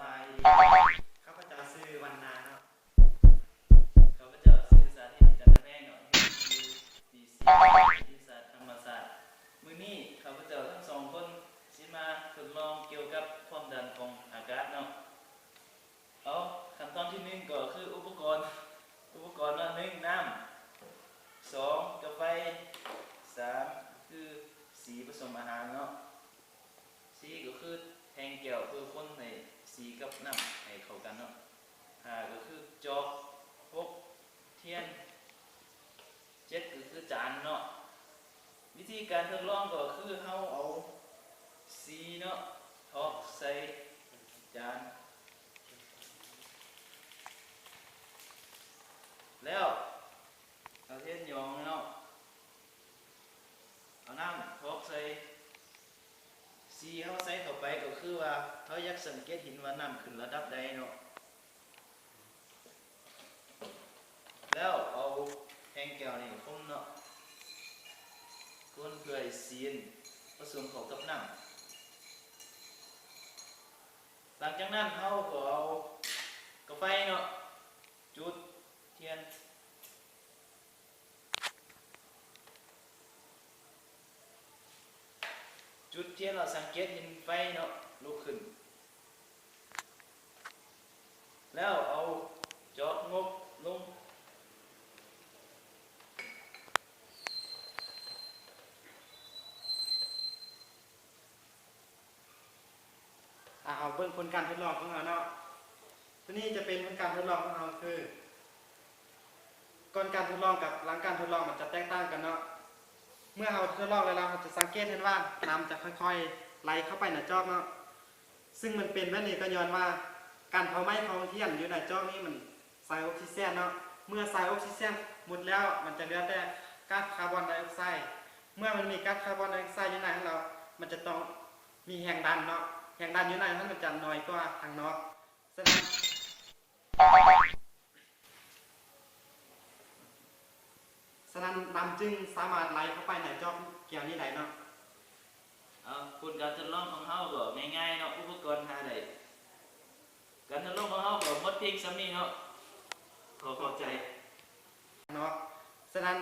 บายดีข้าพเจ้าชื่อวรรณาเนาะข้าพเจ้าชื่อสาธิตจันทแพงเนาะอยู่ปี4วิทยาศาสตร์ธรรมศาสตร์มื้อนี้ข้าพเจ้าทั้งสองคนสิมาทดลองเกี่ยวกับความดันของอากาศเนาะเอาขั้นตอนที่หนึ่งก็คืออุปกรณ์เนาะหนึ่งน้ำสองกาแฟสามคือสีผสมอาหารเนาะสีก็คือแทงแก้วเพื่อคนให้สีกับน้ำให้เข้ากันเนาะห้าก็คือจอกหกเทียนเจ็ดก็คือจานเนาะวิธีการทดลองก็คือเฮาเอาสีเนาะทอกใส่จานแล้วเอาเทียนหยองเนาะเอาน้ำทอกใส่สีเขาใส่เข้าไปก็คือว่าเขาอยากสังเกตเห็นว่าน้ำขึ้นระดับใดเนาะแล้วเอาแทงแก้วนี่คมเนาะคนเพื่อให้สีผสมเข้ากับน้ำหลังจากนั้นเขาก็เอากาแฟเนาะจุดเทียนจุดเทียนเราสังเกตเห็นไฟเนาะลุกขึ้นแล้วเอาจอกงบลงเอาเบื้องผลการทดลองของเราเนาะตัวนี้จะเป็นผลการทดลองของเราคือก่อนการทดลองกับหลังการทดลองมันจะแตกต่างกันเนาะเมื่อเราทดลองแล้วเราจะสังเกตเห็นว่าน้ำจะค่อยๆไหลเข้าไปในจอกเนาะซึ่งมันเป็นแบบนี้ก็ย้อนว่าการเผาไหม้ของเทียนอยู่ในจอกนี้มันใส่ออกซิเจนเนาะเมื่อใส่ออกซิเจนหมดแล้วมันจะเหลือแต่ก๊าซคาร์บอนไดออกไซด์เมื่อมันมีก๊าซคาร์บอนไดออกไซด์อยู่ในของเรามันจะต้องมีแรงดันเนาะแรงดันอยู่ในนั้นมันจะน้อยกว่าทางนอกฉะนั้นน้ำจึงสามารถไหลเข้าไปในจอกแก้วนี้ได้เนาะผลการทดลองของเฮาก็ง่ายๆเนาะอุปกรณ์หาได้การทดลองของเฮาก็หมดเพียงซ้ำนี้เนาะขอเข้าใจเนาะฉะนั้น